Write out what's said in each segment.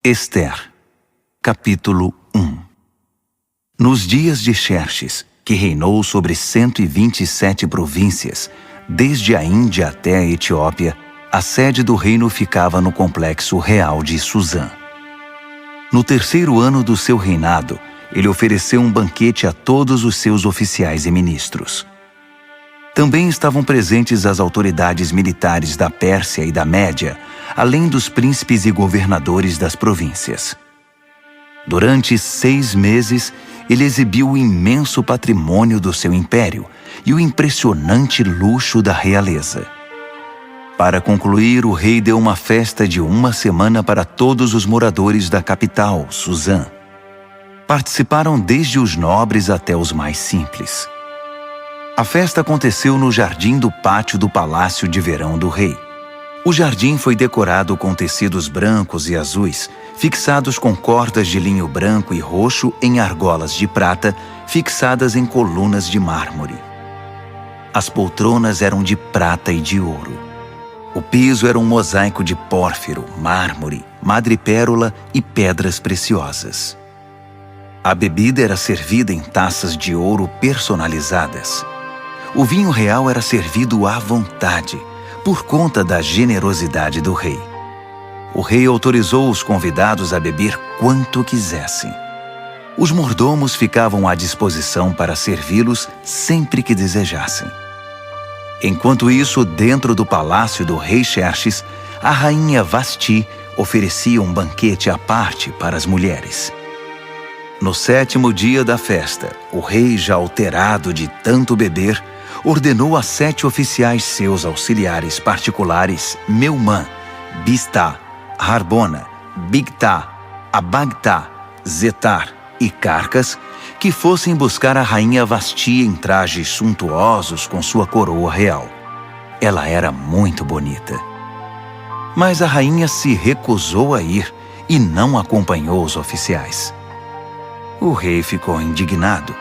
Ester, capítulo 1. Nos dias de Xerxes, que reinou sobre 127 províncias, desde a Índia até a Etiópia, a sede do reino ficava no complexo real de Susã. No terceiro ano do seu reinado, ele ofereceu um banquete a todos os seus oficiais e ministros. Também estavam presentes as autoridades militares da Pérsia e da Média, além dos príncipes e governadores das províncias. Durante 6 meses, ele exibiu o imenso patrimônio do seu império e o impressionante luxo da realeza. Para concluir, o rei deu uma festa de 1 semana para todos os moradores da capital, Susã. Participaram desde os nobres até os mais simples. A festa aconteceu no jardim do pátio do palácio de verão do rei. O jardim foi decorado com tecidos brancos e azuis, fixados com cordas de linho branco e roxo em argolas de prata, fixadas em colunas de mármore. As poltronas eram de prata e de ouro. O piso era um mosaico de pórfiro, mármore, madrepérola e pedras preciosas. A bebida era servida em taças de ouro personalizadas. O vinho real era servido à vontade, por conta da generosidade do rei. O rei autorizou os convidados a beber quanto quisessem. Os mordomos ficavam à disposição para servi-los sempre que desejassem. Enquanto isso, dentro do palácio do rei Xerxes, a rainha Vasti oferecia um banquete à parte para as mulheres. No 7º dia da festa, o rei, já alterado de tanto beber, ordenou a 7 oficiais seus auxiliares particulares, Meumã, Biztá, Harbona, Bigtá, Abagtá, Zetar e Carcas, que fossem buscar a rainha Vasti em trajes suntuosos com sua coroa real. Ela era muito bonita. Mas a rainha se recusou a ir e não acompanhou os oficiais. O rei ficou indignado.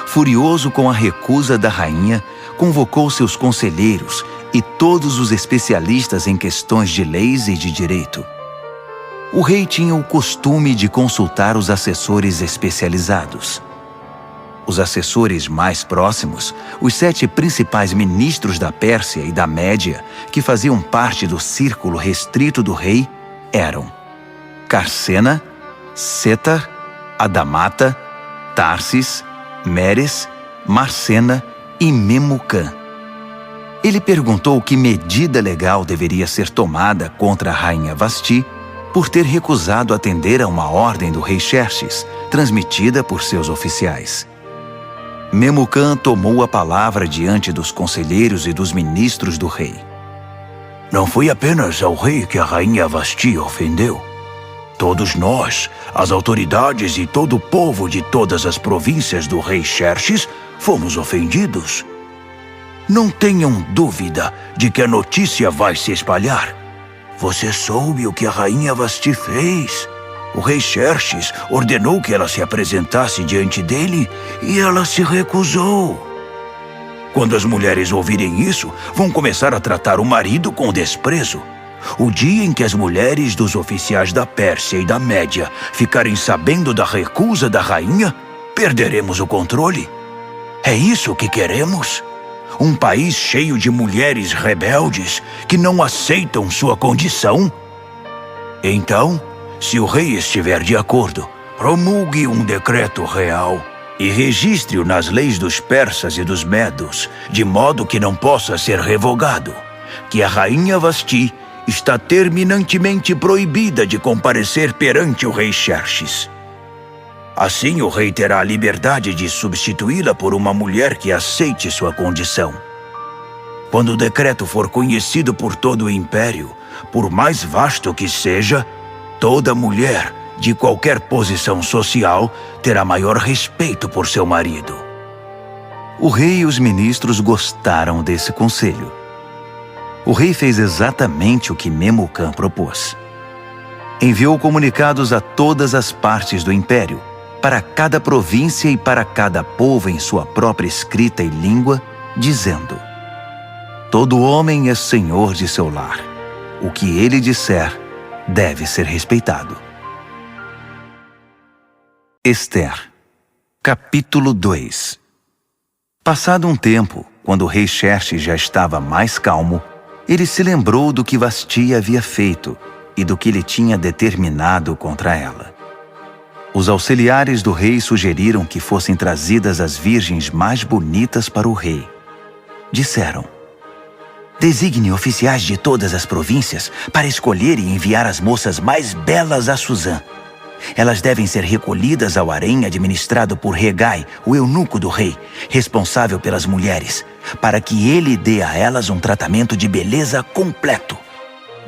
Furioso com a recusa da rainha, convocou seus conselheiros e todos os especialistas em questões de leis e de direito. O rei tinha o costume de consultar os assessores especializados. Os assessores mais próximos, os 7 principais ministros da Pérsia e da Média, que faziam parte do círculo restrito do rei, eram Carsena, Setar, Adamata, Tarsis, Meres, Marcena e Memucã. Ele perguntou que medida legal deveria ser tomada contra a rainha Vasti por ter recusado atender a uma ordem do rei Xerxes, transmitida por seus oficiais. Memucã tomou a palavra diante dos conselheiros e dos ministros do rei. Não foi apenas ao rei que a rainha Vasti ofendeu. Todos nós, as autoridades e todo o povo de todas as províncias do rei Xerxes, fomos ofendidos. Não tenham dúvida de que a notícia vai se espalhar. Você soube o que a rainha Vasti fez? O rei Xerxes ordenou que ela se apresentasse diante dele e ela se recusou. Quando as mulheres ouvirem isso, vão começar a tratar o marido com desprezo. O dia em que as mulheres dos oficiais da Pérsia e da Média ficarem sabendo da recusa da rainha, perderemos o controle. É isso que queremos? Um país cheio de mulheres rebeldes que não aceitam sua condição? Então, se o rei estiver de acordo, promulgue um decreto real e registre-o nas leis dos persas e dos medos, de modo que não possa ser revogado, que a rainha Vasti está terminantemente proibida de comparecer perante o rei Xerxes. Assim, o rei terá a liberdade de substituí-la por uma mulher que aceite sua condição. Quando o decreto for conhecido por todo o império, por mais vasto que seja, toda mulher, de qualquer posição social, terá maior respeito por seu marido. O rei e os ministros gostaram desse conselho. O rei fez exatamente o que Memucã propôs. Enviou comunicados a todas as partes do império, para cada província e para cada povo em sua própria escrita e língua, dizendo: todo homem é senhor de seu lar. O que ele disser deve ser respeitado. Ester, capítulo 2. Passado um tempo, quando o rei Xerxes já estava mais calmo, ele se lembrou do que Vasti havia feito e do que ele tinha determinado contra ela. Os auxiliares do rei sugeriram que fossem trazidas as virgens mais bonitas para o rei. Disseram: designe oficiais de todas as províncias para escolher e enviar as moças mais belas a Suzã. Elas devem ser recolhidas ao harém administrado por Hegai, o eunuco do rei, responsável pelas mulheres, para que ele dê a elas um tratamento de beleza completo.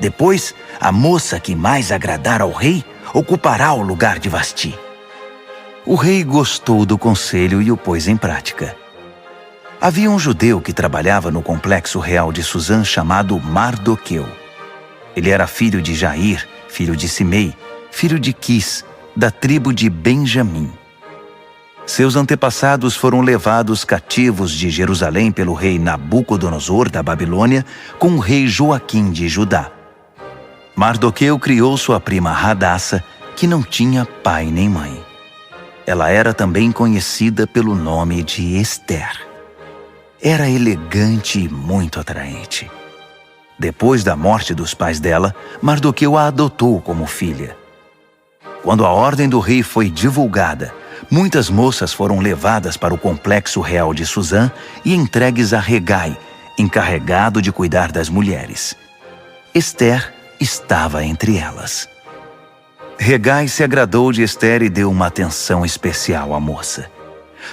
Depois, a moça que mais agradar ao rei ocupará o lugar de Vasti. O rei gostou do conselho e o pôs em prática. Havia um judeu que trabalhava no complexo real de Suzã chamado Mardoqueu. Ele era filho de Jair, filho de Simei, filho de Quis, da tribo de Benjamim. Seus antepassados foram levados cativos de Jerusalém pelo rei Nabucodonosor da Babilônia com o rei Joaquim de Judá. Mardoqueu criou sua prima Hadassa, que não tinha pai nem mãe. Ela era também conhecida pelo nome de Ester. Era elegante e muito atraente. Depois da morte dos pais dela, Mardoqueu a adotou como filha. Quando a ordem do rei foi divulgada, muitas moças foram levadas para o complexo real de Suzã e entregues a Hegai, encarregado de cuidar das mulheres. Ester estava entre elas. Hegai se agradou de Ester e deu uma atenção especial à moça.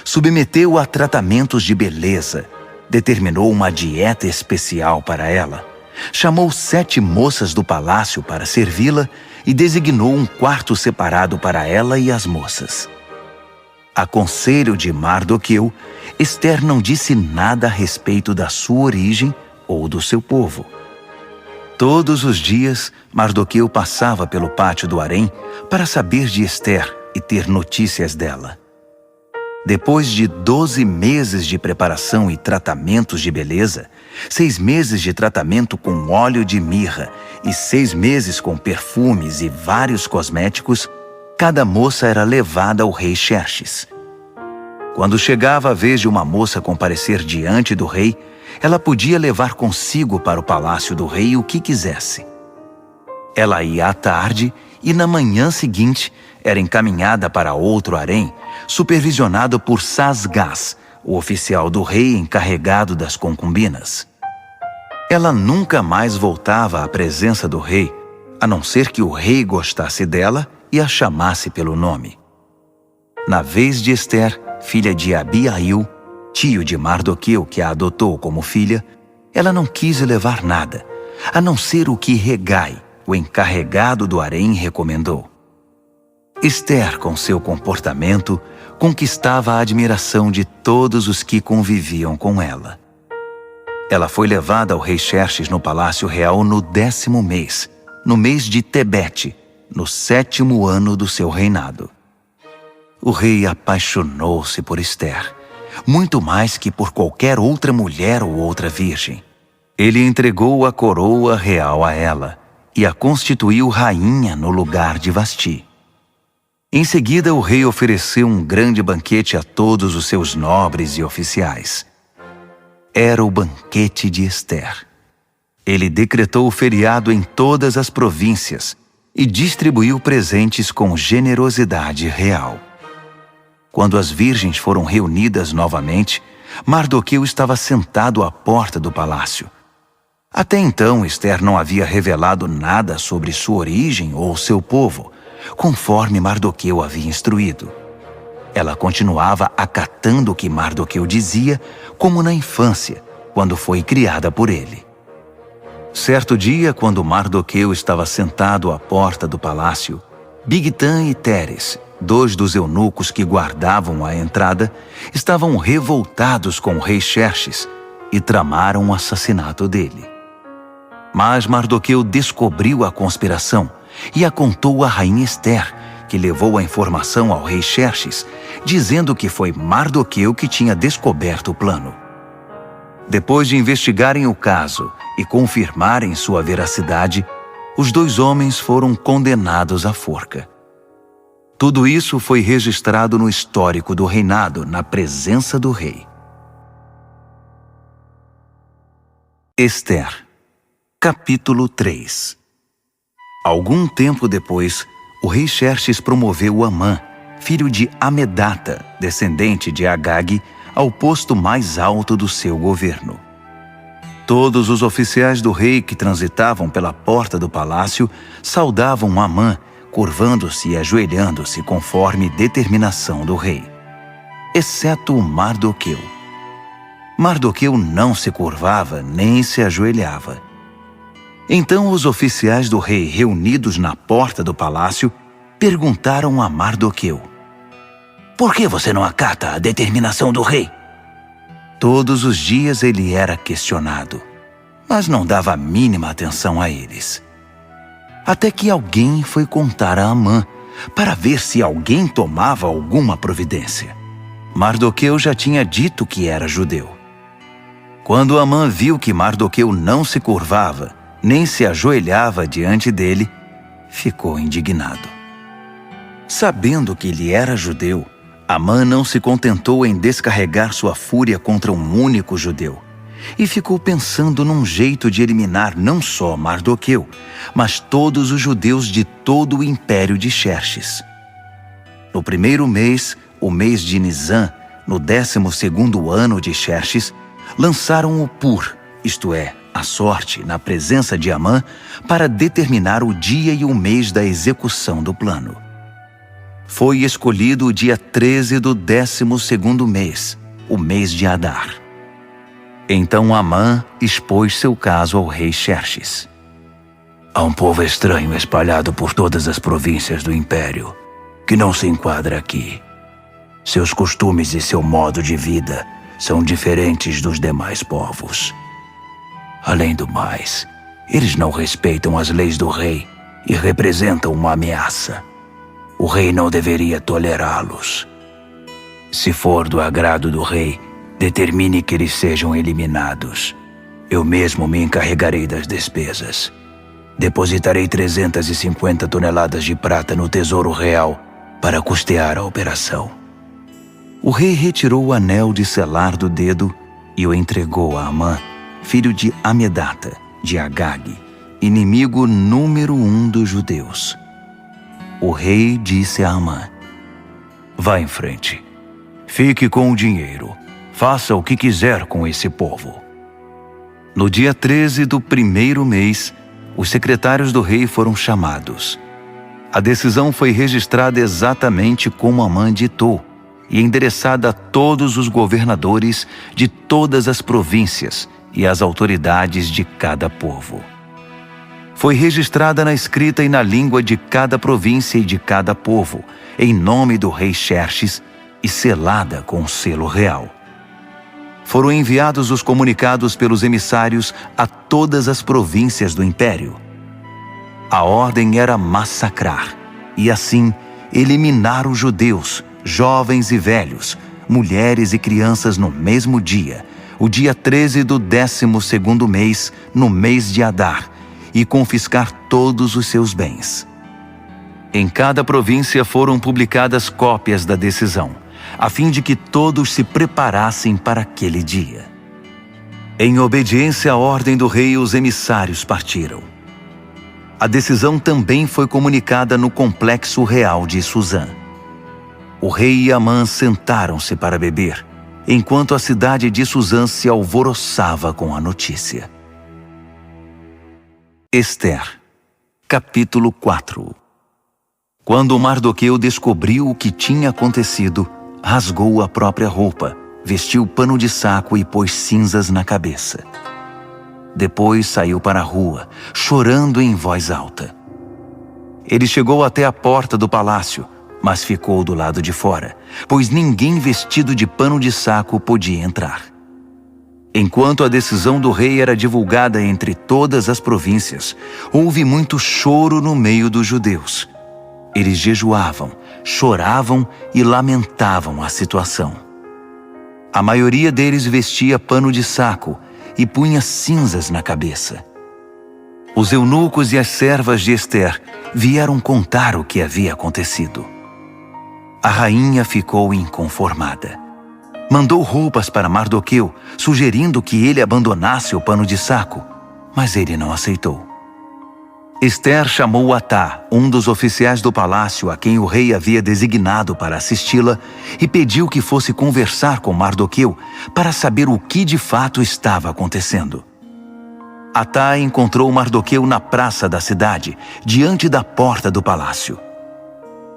Submeteu-a a tratamentos de beleza, determinou uma dieta especial para ela, chamou 7 moças do palácio para servi-la e designou um quarto separado para ela e as moças. A conselho de Mardoqueu, Ester não disse nada a respeito da sua origem ou do seu povo. Todos os dias, Mardoqueu passava pelo pátio do harém para saber de Ester e ter notícias dela. Depois de 12 meses de preparação e tratamentos de beleza, 6 meses de tratamento com óleo de mirra e 6 meses com perfumes e vários cosméticos, cada moça era levada ao rei Xerxes. Quando chegava a vez de uma moça comparecer diante do rei, ela podia levar consigo para o palácio do rei o que quisesse. Ela ia à tarde e na manhã seguinte era encaminhada para outro harém, supervisionado por Sasgás, o oficial do rei encarregado das concubinas. Ela nunca mais voltava à presença do rei, a não ser que o rei gostasse dela e a chamasse pelo nome. Na vez de Ester, filha de Abiail, tio de Mardoqueu que a adotou como filha, ela não quis levar nada, a não ser o que Hegai, o encarregado do harém, recomendou. Ester, com seu comportamento, conquistava a admiração de todos os que conviviam com ela. Ela foi levada ao rei Xerxes no palácio real no 10º mês, no mês de Tebete, no 7º ano do seu reinado. O rei apaixonou-se por Ester, muito mais que por qualquer outra mulher ou outra virgem. Ele entregou a coroa real a ela e a constituiu rainha no lugar de Vasti. Em seguida, o rei ofereceu um grande banquete a todos os seus nobres e oficiais. Era o banquete de Ester. Ele decretou o feriado em todas as províncias e distribuiu presentes com generosidade real. Quando as virgens foram reunidas novamente, Mardoqueu estava sentado à porta do palácio. Até então, Ester não havia revelado nada sobre sua origem ou seu povo, conforme Mardoqueu havia instruído. Ela continuava acatando o que Mardoqueu dizia, como na infância, quando foi criada por ele. Certo dia, quando Mardoqueu estava sentado à porta do palácio, Bigtã e Teres, 2 dos eunucos que guardavam a entrada, estavam revoltados com o rei Xerxes e tramaram o assassinato dele. Mas Mardoqueu descobriu a conspiração e a contou à rainha Ester, que levou a informação ao rei Xerxes, dizendo que foi Mardoqueu que tinha descoberto o plano. Depois de investigarem o caso e confirmarem sua veracidade, os 2 homens foram condenados à forca. Tudo isso foi registrado no histórico do reinado, na presença do rei. Ester, capítulo 3. Algum tempo depois, o rei Xerxes promoveu Amã, filho de Amedata, descendente de Agag, ao posto mais alto do seu governo. Todos os oficiais do rei que transitavam pela porta do palácio saudavam Amã, curvando-se e ajoelhando-se conforme determinação do rei, exceto Mardoqueu. Mardoqueu não se curvava nem se ajoelhava. Então os oficiais do rei, reunidos na porta do palácio, perguntaram a Mardoqueu: "Por que você não acata a determinação do rei?" Todos os dias ele era questionado, mas não dava a mínima atenção a eles. Até que alguém foi contar a Amã, para ver se alguém tomava alguma providência. Mardoqueu já tinha dito que era judeu. Quando Amã viu que Mardoqueu não se curvava, nem se ajoelhava diante dele, ficou indignado. Sabendo que ele era judeu, Amã não se contentou em descarregar sua fúria contra um único judeu, e ficou pensando num jeito de eliminar não só Mardoqueu, mas todos os judeus de todo o império de Xerxes. No primeiro mês, o mês de Nisã, no 12º ano de Xerxes, lançaram o Pur, isto é, a sorte, na presença de Amã, para determinar o dia e o mês da execução do plano. Foi escolhido o dia 13 do 12º mês, o mês de Adar. Então Amã expôs seu caso ao rei Xerxes. "Há um povo estranho espalhado por todas as províncias do império, que não se enquadra aqui. Seus costumes e seu modo de vida são diferentes dos demais povos. Além do mais, eles não respeitam as leis do rei e representam uma ameaça. O rei não deveria tolerá-los. Se for do agrado do rei, determine que eles sejam eliminados. Eu mesmo me encarregarei das despesas. Depositarei 350 toneladas de prata no Tesouro Real para custear a operação." O rei retirou o anel de selar do dedo e o entregou a Amã, filho de Amedata, de Agag, inimigo número 1 dos judeus. O rei disse a Amã: "Vá em frente. Fique com o dinheiro. Faça o que quiser com esse povo." No dia 13 do primeiro mês, os secretários do rei foram chamados. A decisão foi registrada exatamente como Amã ditou e endereçada a todos os governadores de todas as províncias e às autoridades de cada povo. Foi registrada na escrita e na língua de cada província e de cada povo, em nome do rei Xerxes, e selada com o selo real. Foram enviados os comunicados pelos emissários a todas as províncias do império. A ordem era massacrar, e assim eliminar os judeus, jovens e velhos, mulheres e crianças no mesmo dia, o dia 13 do 12º mês, no mês de Adar, e confiscar todos os seus bens. Em cada província foram publicadas cópias da decisão, a fim de que todos se preparassem para aquele dia. Em obediência à ordem do rei, os emissários partiram. A decisão também foi comunicada no complexo real de Suzã. O rei e Amã sentaram-se para beber, enquanto a cidade de Suzã se alvoroçava com a notícia. Ester, capítulo 4. Quando Mardoqueu descobriu o que tinha acontecido, rasgou a própria roupa, vestiu pano de saco e pôs cinzas na cabeça. Depois saiu para a rua, chorando em voz alta. Ele chegou até a porta do palácio, mas ficou do lado de fora, pois ninguém vestido de pano de saco podia entrar. Enquanto a decisão do rei era divulgada entre todas as províncias, houve muito choro no meio dos judeus. Eles jejuavam, choravam e lamentavam a situação. A maioria deles vestia pano de saco e punha cinzas na cabeça. Os eunucos e as servas de Ester vieram contar o que havia acontecido. A rainha ficou inconformada. Mandou roupas para Mardoqueu, sugerindo que ele abandonasse o pano de saco, mas ele não aceitou. Esther chamou Atá, um dos oficiais do palácio a quem o rei havia designado para assisti-la, e pediu que fosse conversar com Mardoqueu para saber o que de fato estava acontecendo. Atá encontrou Mardoqueu na praça da cidade, diante da porta do palácio.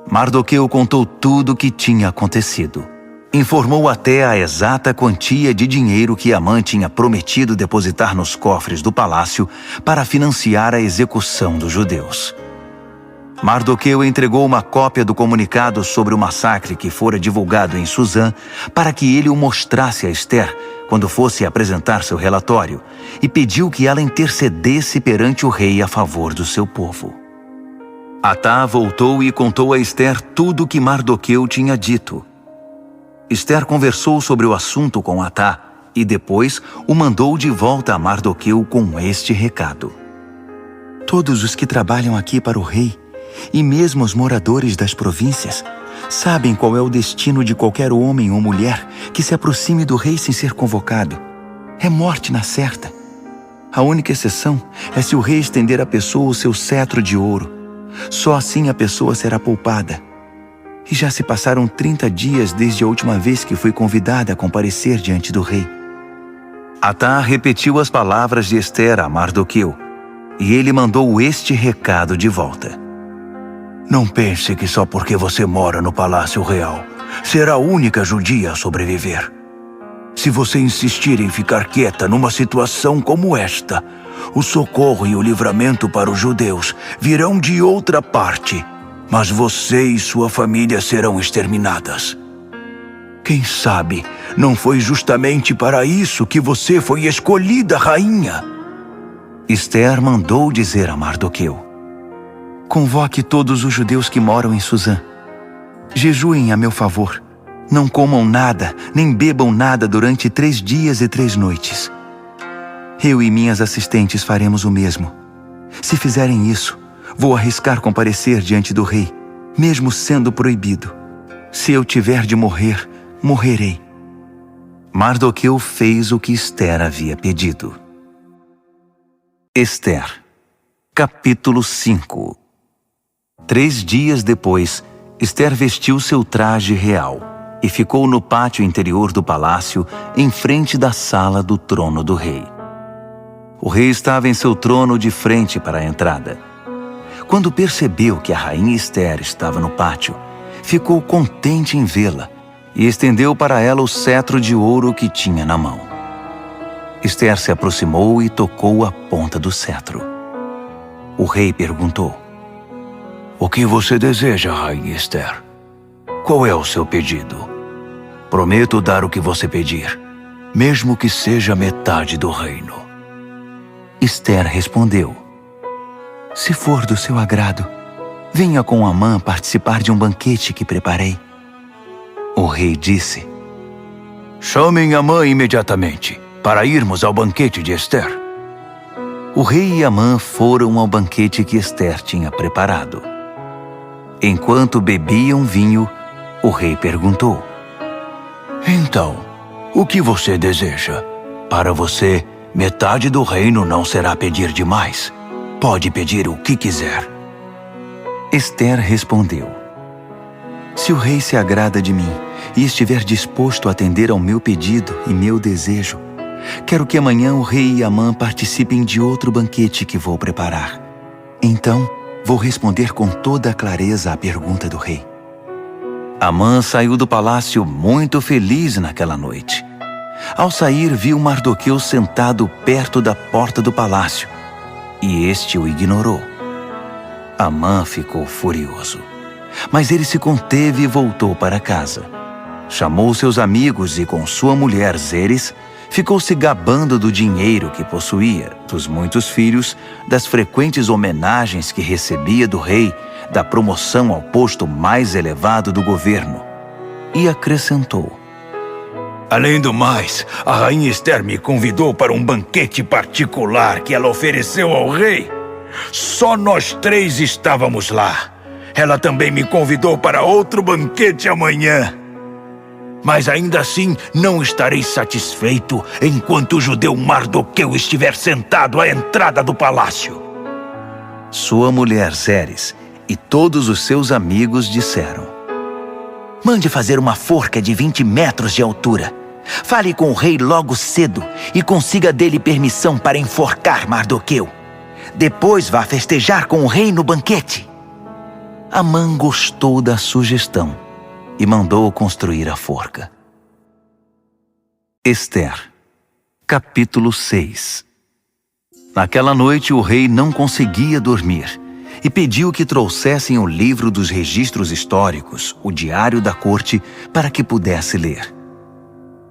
Mardoqueu contou tudo o que tinha acontecido. Informou até a exata quantia de dinheiro que Amã tinha prometido depositar nos cofres do palácio para financiar a execução dos judeus. Mardoqueu entregou uma cópia do comunicado sobre o massacre que fora divulgado em Suzã para que ele o mostrasse a Esther quando fosse apresentar seu relatório e pediu que ela intercedesse perante o rei a favor do seu povo. Atá voltou e contou a Esther tudo o que Mardoqueu tinha dito. Esther conversou sobre o assunto com Atá e depois o mandou de volta a Mardoqueu com este recado. Todos os que trabalham aqui para o rei, e mesmo os moradores das províncias, sabem qual é o destino de qualquer homem ou mulher que se aproxime do rei sem ser convocado. É morte na certa. A única exceção é se o rei estender à pessoa o seu cetro de ouro. Só assim a pessoa será poupada. E já se passaram 30 dias desde a última vez que fui convidada a comparecer diante do rei. Atá repetiu as palavras de Esther a Mardoqueu, e ele mandou este recado de volta. Não pense que só porque você mora no Palácio Real, será a única judia a sobreviver. Se você insistir em ficar quieta numa situação como esta, o socorro e o livramento para os judeus virão de outra parte, mas você e sua família serão exterminadas. Quem sabe não foi justamente para isso que você foi escolhida rainha? Esther mandou dizer a Mardoqueu: convoque todos os judeus que moram em Suzã. Jejuem a meu favor. Não comam nada, nem bebam nada durante 3 dias e 3 noites. Eu e minhas assistentes faremos o mesmo. Se fizerem isso, vou arriscar comparecer diante do rei, mesmo sendo proibido. Se eu tiver de morrer, morrerei. Mardoqueu fez o que Esther havia pedido. Esther, capítulo 5. 3 dias depois, Esther vestiu seu traje real e ficou no pátio interior do palácio, em frente da sala do trono do rei. O rei estava em seu trono de frente para a entrada. Quando percebeu que a rainha Esther estava no pátio, ficou contente em vê-la e estendeu para ela o cetro de ouro que tinha na mão. Esther se aproximou e tocou a ponta do cetro. O rei perguntou: O que você deseja, rainha Esther? Qual é o seu pedido? Prometo dar o que você pedir, mesmo que seja metade do reino. Esther respondeu: se for do seu agrado, venha com Amã participar de um banquete que preparei. O rei disse: chamem Amã imediatamente, para irmos ao banquete de Esther. O rei e Amã foram ao banquete que Esther tinha preparado. Enquanto bebiam vinho, o rei perguntou: então, o que você deseja? Para você, metade do reino não será pedir demais. Pode pedir o que quiser. Esther respondeu: se o rei se agrada de mim e estiver disposto a atender ao meu pedido e meu desejo, quero que amanhã o rei e Amã participem de outro banquete que vou preparar. Então, vou responder com toda a clareza à pergunta do rei. Amã saiu do palácio muito feliz naquela noite. Ao sair, viu Mardoqueu sentado perto da porta do palácio, e este o ignorou. Amã ficou furioso, mas ele se conteve e voltou para casa. Chamou seus amigos e, com sua mulher Zeres, ficou se gabando do dinheiro que possuía, dos muitos filhos, das frequentes homenagens que recebia do rei, da promoção ao posto mais elevado do governo. E acrescentou: além do mais, a rainha Esther me convidou para um banquete particular que ela ofereceu ao rei. Só nós 3 estávamos lá. Ela também me convidou para outro banquete amanhã. Mas ainda assim não estarei satisfeito enquanto o judeu Mardoqueu estiver sentado à entrada do palácio. Sua mulher Zeres e todos os seus amigos disseram: Mande fazer uma forca de 20 metros de altura. Fale com o rei logo cedo e consiga dele permissão para enforcar Mardoqueu. Depois vá festejar com o rei no banquete. Amã gostou da sugestão e mandou construir a forca. Ester, capítulo 6. Naquela noite o rei não conseguia dormir e pediu que trouxessem o livro dos registros históricos, o diário da corte, para que pudesse ler.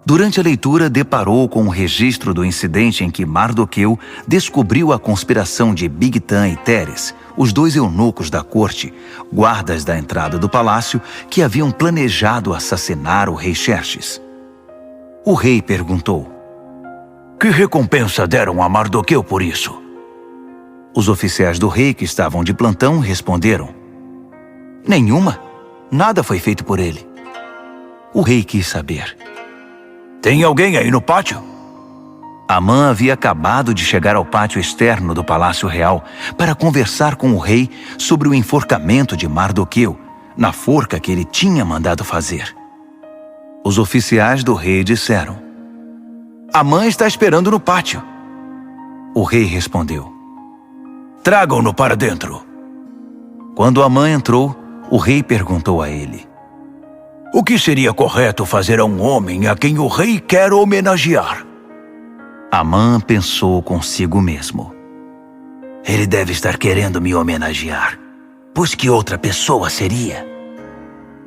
Durante a leitura, deparou com um registro do incidente em que Mardoqueu descobriu a conspiração de Bigtan e Teres, os dois eunucos da corte, guardas da entrada do palácio, que haviam planejado assassinar o rei Xerxes. O rei perguntou: Que recompensa deram a Mardoqueu por isso? Os oficiais do rei que estavam de plantão responderam: Nenhuma. Nada foi feito por ele. O rei quis saber: Tem alguém aí no pátio? Amã havia acabado de chegar ao pátio externo do Palácio Real para conversar com o rei sobre o enforcamento de Mardoqueu, na forca que ele tinha mandado fazer. Os oficiais do rei disseram: Amã está esperando no pátio. O rei respondeu: Tragam-no para dentro. Quando Amã entrou, o rei perguntou a ele: O que seria correto fazer a um homem a quem o rei quer homenagear? Amã pensou consigo mesmo: Ele deve estar querendo me homenagear, pois que outra pessoa seria?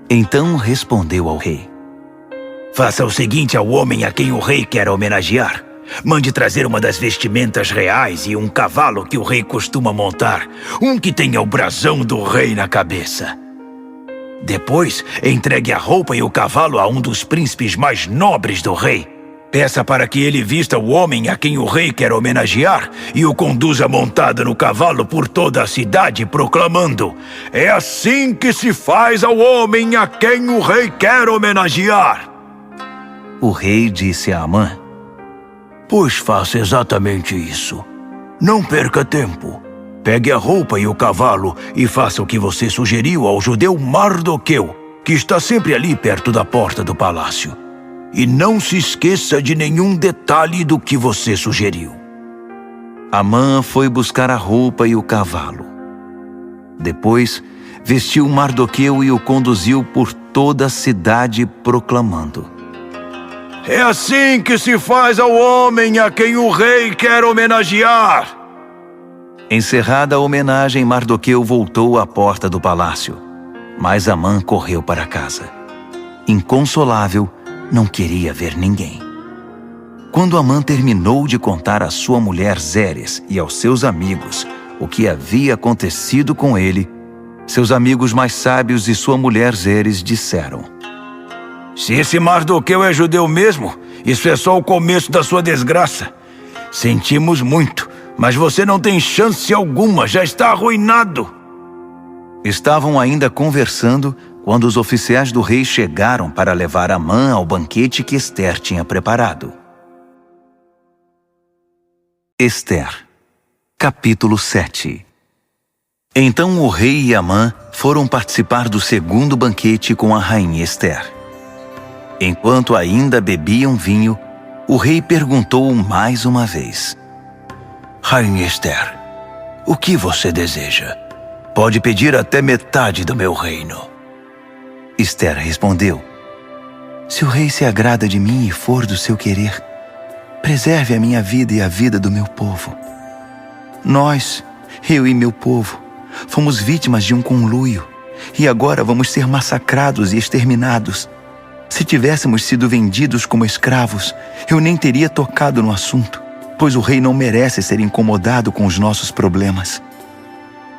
Então respondeu ao rei: Faça o seguinte ao homem a quem o rei quer homenagear. Mande trazer uma das vestimentas reais e um cavalo que o rei costuma montar, um que tenha o brasão do rei na cabeça. Depois, entregue a roupa e o cavalo a um dos príncipes mais nobres do rei. Peça para que ele vista o homem a quem o rei quer homenagear e o conduza montado no cavalo por toda a cidade, proclamando: É assim que se faz ao homem a quem o rei quer homenagear. O rei disse a Amã: Pois faça exatamente isso. Não perca tempo. Pegue a roupa e o cavalo e faça o que você sugeriu ao judeu Mardoqueu, que está sempre ali perto da porta do palácio. E não se esqueça de nenhum detalhe do que você sugeriu. Amã foi buscar a roupa e o cavalo. Depois, vestiu Mardoqueu e o conduziu por toda a cidade, proclamando: É assim que se faz ao homem a quem o rei quer homenagear. Encerrada a homenagem, Mardoqueu voltou à porta do palácio, mas Amã correu para casa. Inconsolável, não queria ver ninguém. Quando Amã terminou de contar à sua mulher Zeres e aos seus amigos o que havia acontecido com ele, seus amigos mais sábios e sua mulher Zeres disseram: Se esse Mardoqueu é judeu mesmo, isso é só o começo da sua desgraça. Sentimos muito, mas você não tem chance alguma, já está arruinado. Estavam ainda conversando quando os oficiais do rei chegaram para levar Amã ao banquete que Ester tinha preparado. Ester, capítulo 7. Então o rei e Amã foram participar do segundo banquete com a rainha Ester. Enquanto ainda bebiam vinho, o rei perguntou mais uma vez: Rainha Ester, o que você deseja? Pode pedir até metade do meu reino. Ester respondeu: Se o rei se agrada de mim e for do seu querer, preserve a minha vida e a vida do meu povo. Nós, eu e meu povo, fomos vítimas de um conluio e agora vamos ser massacrados e exterminados. Se tivéssemos sido vendidos como escravos, eu nem teria tocado no assunto, pois o rei não merece ser incomodado com os nossos problemas.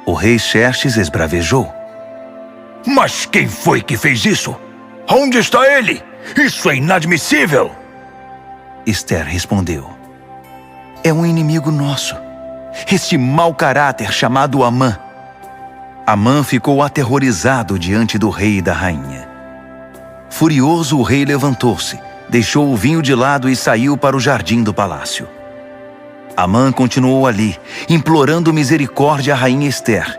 O rei Xerxes esbravejou: Mas quem foi que fez isso? Onde está ele? Isso é inadmissível! Ester respondeu: É um inimigo nosso, este mau caráter chamado Amã. Amã ficou aterrorizado diante do rei e da rainha. Furioso, o rei levantou-se, deixou o vinho de lado e saiu para o jardim do palácio. Amã continuou ali, implorando misericórdia à rainha Ester.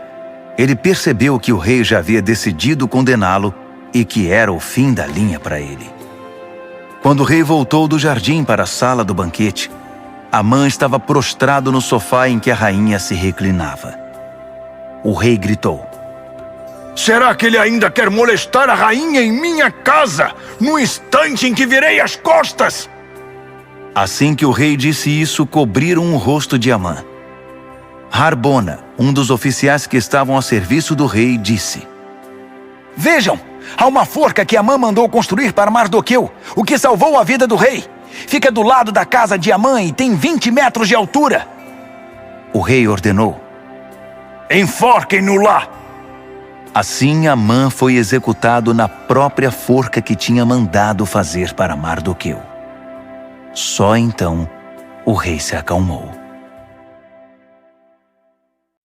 Ele percebeu que o rei já havia decidido condená-lo e que era o fim da linha para ele. Quando o rei voltou do jardim para a sala do banquete, Amã estava prostrado no sofá em que a rainha se reclinava. O rei gritou: Será que ele ainda quer molestar a rainha em minha casa, no instante em que virei as costas? Assim que o rei disse isso, cobriram o rosto de Amã. Harbona, um dos oficiais que estavam a serviço do rei, disse: Vejam, há uma forca que Amã mandou construir para Mardoqueu, o que salvou a vida do rei. Fica do lado da casa de Amã e tem 20 metros de altura. O rei ordenou: Enforquem-no lá! Assim, Amã foi executado na própria forca que tinha mandado fazer para Mardoqueu. Só então o rei se acalmou.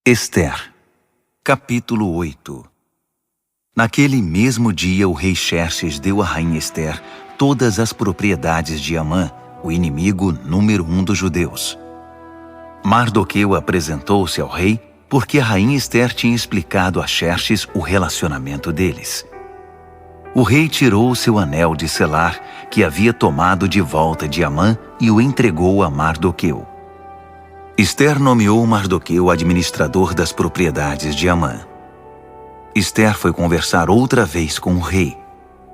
Ester, capítulo 8. Naquele mesmo dia, o rei Xerxes deu à rainha Ester todas as propriedades de Amã, o inimigo número 1 dos judeus. Mardoqueu apresentou-se ao rei porque a rainha Ester tinha explicado a Xerxes o relacionamento deles. O rei tirou seu anel de selar, que havia tomado de volta de Amã, e o entregou a Mardoqueu. Ester nomeou Mardoqueu administrador das propriedades de Amã. Ester foi conversar outra vez com o rei.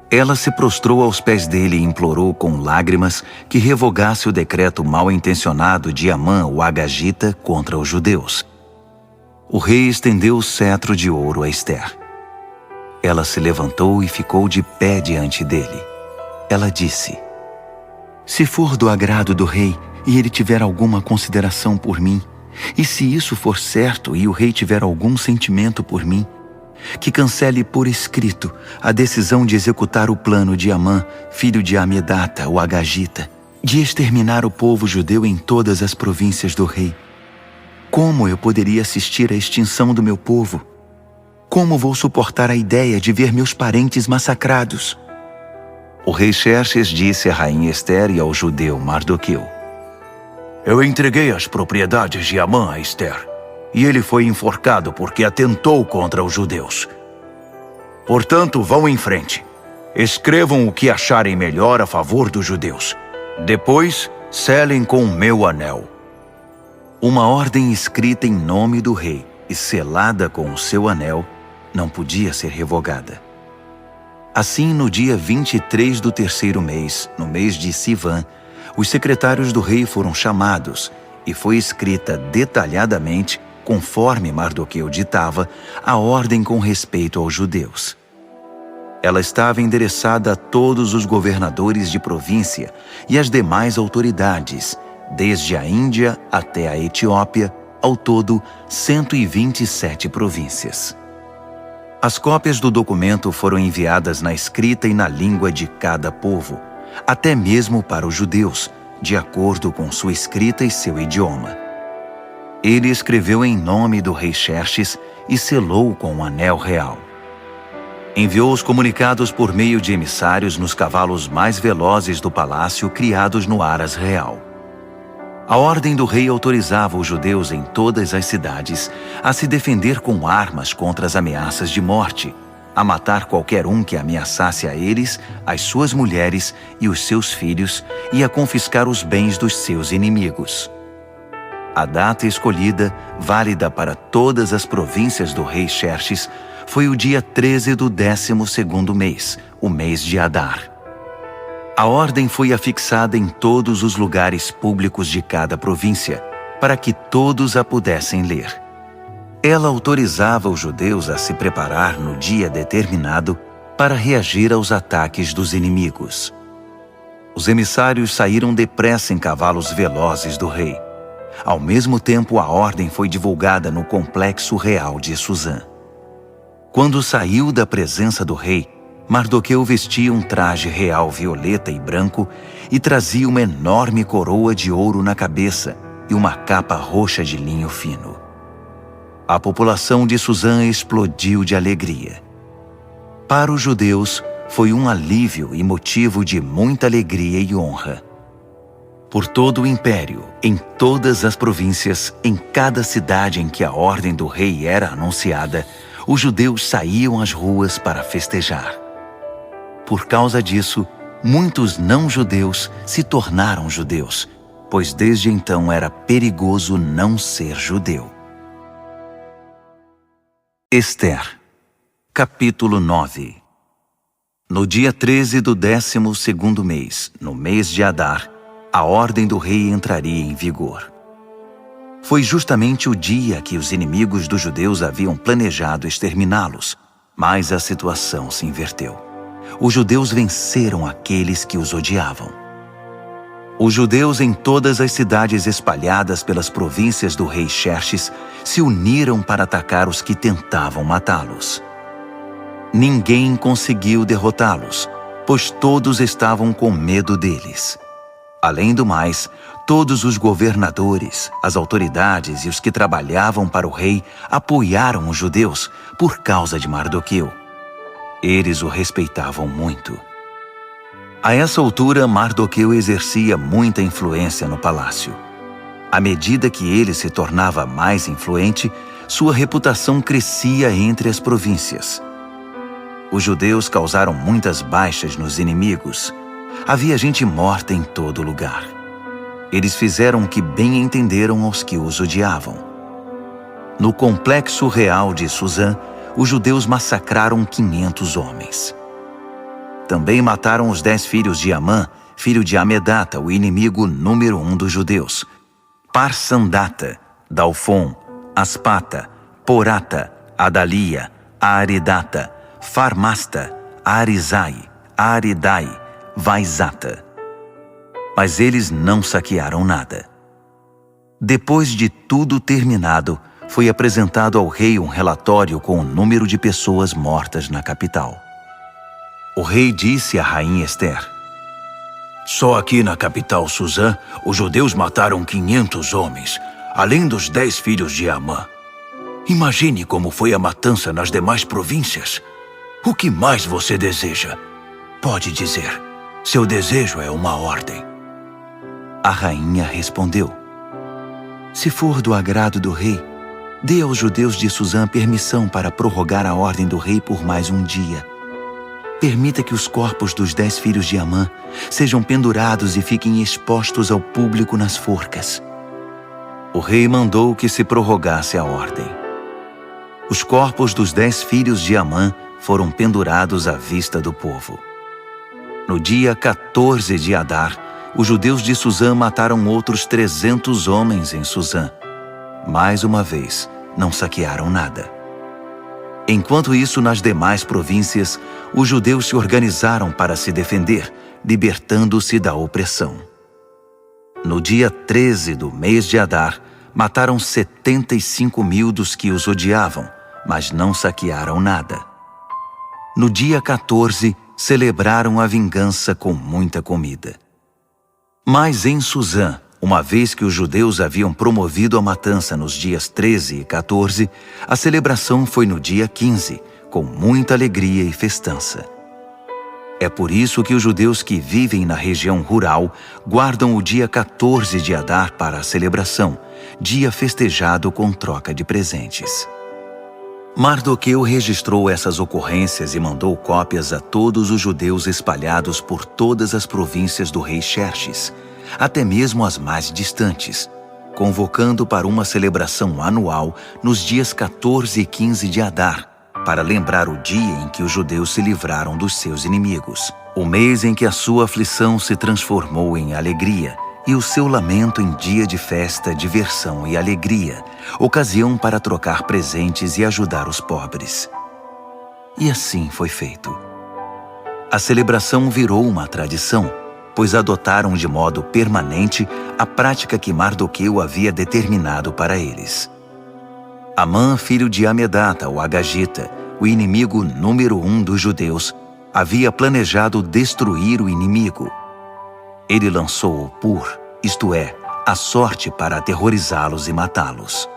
Ela se prostrou aos pés dele e implorou com lágrimas que revogasse o decreto mal-intencionado de Amã, o Agagita, contra os judeus. O rei estendeu o cetro de ouro a Ester. Ela se levantou e ficou de pé diante dele. Ela disse: Se for do agrado do rei e ele tiver alguma consideração por mim, e se isso for certo e o rei tiver algum sentimento por mim, que cancele por escrito a decisão de executar o plano de Amã, filho de Amedata, o Agagita, de exterminar o povo judeu em todas as províncias do rei. Como eu poderia assistir à extinção do meu povo? Como vou suportar a ideia de ver meus parentes massacrados? O rei Xerxes disse à rainha Ester e ao judeu Mardoqueu: Eu entreguei as propriedades de Amã a Ester, e ele foi enforcado porque atentou contra os judeus. Portanto, vão em frente. Escrevam o que acharem melhor a favor dos judeus. Depois, selem com o meu anel. Uma ordem escrita em nome do rei e selada com o seu anel não podia ser revogada. Assim, no dia 23 do terceiro mês, no mês de Sivan, os secretários do rei foram chamados e foi escrita detalhadamente, conforme Mardoqueu ditava, a ordem com respeito aos judeus. Ela estava endereçada a todos os governadores de província e às demais autoridades, desde a Índia até a Etiópia, ao todo 127 províncias. As cópias do documento foram enviadas na escrita e na língua de cada povo, até mesmo para os judeus, de acordo com sua escrita e seu idioma. Ele escreveu em nome do rei Xerxes e selou com um anel real. Enviou os comunicados por meio de emissários nos cavalos mais velozes do palácio criados no Aras Real. A ordem do rei autorizava os judeus em todas as cidades a se defender com armas contra as ameaças de morte, a matar qualquer um que ameaçasse a eles, as suas mulheres e os seus filhos, e a confiscar os bens dos seus inimigos. A data escolhida, válida para todas as províncias do rei Xerxes, foi o dia 13 do 12º mês, o mês de Adar. A ordem foi afixada em todos os lugares públicos de cada província, para que todos a pudessem ler. Ela autorizava os judeus a se preparar no dia determinado para reagir aos ataques dos inimigos. Os emissários saíram depressa em cavalos velozes do rei. Ao mesmo tempo, a ordem foi divulgada no complexo real de Suzã. Quando saiu da presença do rei, Mardoqueu vestia um traje real violeta e branco e trazia uma enorme coroa de ouro na cabeça e uma capa roxa de linho fino. A população de Suzã explodiu de alegria. Para os judeus, foi um alívio e motivo de muita alegria e honra. Por todo o império, em todas as províncias, em cada cidade em que a ordem do rei era anunciada, os judeus saíam às ruas para festejar. Por causa disso, muitos não-judeus se tornaram judeus, pois desde então era perigoso não ser judeu. Ester, capítulo 9. No dia 13 do 12º mês, no mês de Adar, a ordem do rei entraria em vigor. Foi justamente o dia que os inimigos dos judeus haviam planejado exterminá-los, mas a situação se inverteu. Os judeus venceram aqueles que os odiavam. Os judeus em todas as cidades espalhadas pelas províncias do rei Xerxes se uniram para atacar os que tentavam matá-los. Ninguém conseguiu derrotá-los, pois todos estavam com medo deles. Além do mais, todos os governadores, as autoridades e os que trabalhavam para o rei apoiaram os judeus por causa de Mardoqueu. Eles o respeitavam muito. A essa altura, Mardoqueu exercia muita influência no palácio. À medida que ele se tornava mais influente, sua reputação crescia entre as províncias. Os judeus causaram muitas baixas nos inimigos. Havia gente morta em todo lugar. Eles fizeram o que bem entenderam aos que os odiavam. No complexo real de Suzã, os judeus massacraram 500 homens. Também mataram os 10 filhos de Amã, filho de Amedata, o inimigo número 1 dos judeus, Parsandata, Dalfon, Aspata, Porata, Adalia, Aridata, Farmasta, Arizai, Aridai, Vaizata. Mas eles não saquearam nada. Depois de tudo terminado, foi apresentado ao rei um relatório com o número de pessoas mortas na capital. O rei disse à rainha Ester: Só aqui na capital Suzã, os judeus mataram 500 homens, além dos 10 filhos de Amã. Imagine como foi a matança nas demais províncias. O que mais você deseja? Pode dizer. Seu desejo é uma ordem. A rainha respondeu: Se for do agrado do rei, dê aos judeus de Suzã permissão para prorrogar a ordem do rei por mais um dia. Permita que os corpos dos 10 filhos de Amã sejam pendurados e fiquem expostos ao público nas forcas. O rei mandou que se prorrogasse a ordem. Os corpos dos 10 filhos de Amã foram pendurados à vista do povo. No dia 14 de Adar, os judeus de Suzã mataram outros 300 homens em Suzã. Mais uma vez, não saquearam nada. Enquanto isso, nas demais províncias, os judeus se organizaram para se defender, libertando-se da opressão. No dia 13 do mês de Adar, mataram 75.000 dos que os odiavam, mas não saquearam nada. No dia 14, celebraram a vingança com muita comida. Mas em Suzã, uma vez que os judeus haviam promovido a matança nos dias 13 e 14, a celebração foi no dia 15, com muita alegria e festança. É por isso que os judeus que vivem na região rural guardam o dia 14 de Adar para a celebração, dia festejado com troca de presentes. Mardoqueu registrou essas ocorrências e mandou cópias a todos os judeus espalhados por todas as províncias do rei Xerxes, até mesmo as mais distantes, convocando para uma celebração anual nos dias 14 e 15 de Adar, para lembrar o dia em que os judeus se livraram dos seus inimigos, o mês em que a sua aflição se transformou em alegria e o seu lamento em dia de festa, diversão e alegria, ocasião para trocar presentes e ajudar os pobres. E assim foi feito. A celebração virou uma tradição, pois adotaram de modo permanente a prática que Mardoqueu havia determinado para eles. Amã, filho de Amedata, o Agagita, o inimigo número 1 dos judeus, havia planejado destruir o inimigo. Ele lançou o Pur, isto é, a sorte para aterrorizá-los e matá-los.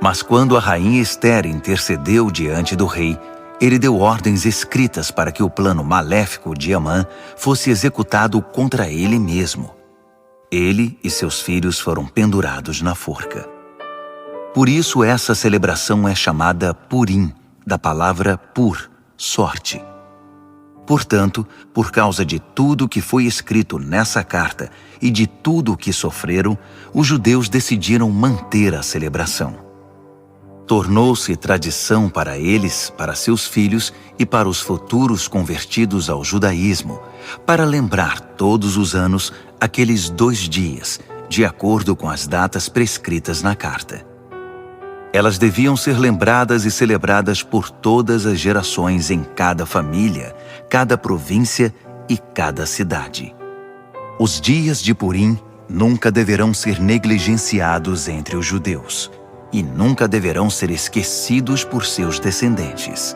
Mas quando a rainha Ester intercedeu diante do rei, ele deu ordens escritas para que o plano maléfico de Amã fosse executado contra ele mesmo. Ele e seus filhos foram pendurados na forca. Por isso essa celebração é chamada Purim, da palavra pur, sorte. Portanto, por causa de tudo que foi escrito nessa carta e de tudo o que sofreram, os judeus decidiram manter a celebração. Tornou-se tradição para eles, para seus filhos e para os futuros convertidos ao judaísmo, para lembrar todos os anos aqueles 2 dias, de acordo com as datas prescritas na carta. Elas deviam ser lembradas e celebradas por todas as gerações em cada família, cada província e cada cidade. Os dias de Purim nunca deverão ser negligenciados entre os judeus e nunca deverão ser esquecidos por seus descendentes.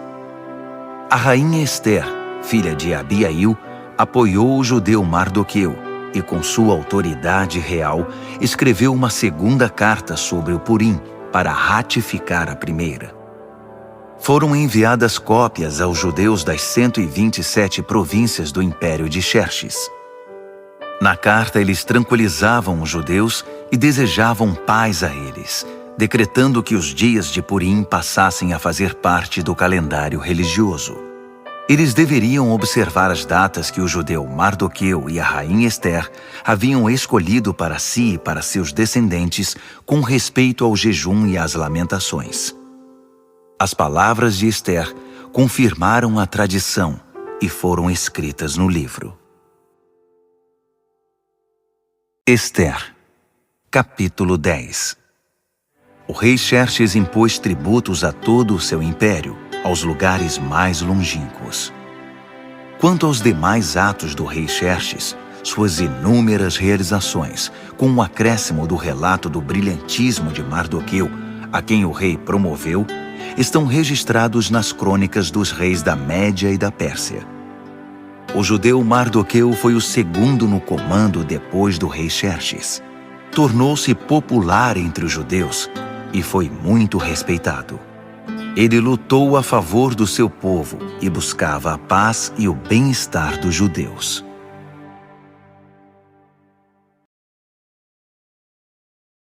A rainha Ester, filha de Abiail, apoiou o judeu Mardoqueu e, com sua autoridade real, escreveu uma segunda carta sobre o Purim para ratificar a primeira. Foram enviadas cópias aos judeus das 127 províncias do Império de Xerxes. Na carta, eles tranquilizavam os judeus e desejavam paz a eles, decretando que os dias de Purim passassem a fazer parte do calendário religioso. Eles deveriam observar as datas que o judeu Mardoqueu e a rainha Ester haviam escolhido para si e para seus descendentes com respeito ao jejum e às lamentações. As palavras de Ester confirmaram a tradição e foram escritas no livro. Ester, capítulo 10. O rei Xerxes impôs tributos a todo o seu império, aos lugares mais longínquos. Quanto aos demais atos do rei Xerxes, suas inúmeras realizações, com o acréscimo do relato do brilhantismo de Mardoqueu, a quem o rei promoveu, estão registrados nas crônicas dos reis da Média e da Pérsia. O judeu Mardoqueu foi o segundo no comando depois do rei Xerxes. Tornou-se popular entre os judeus e foi muito respeitado. Ele lutou a favor do seu povo e buscava a paz e o bem-estar dos judeus.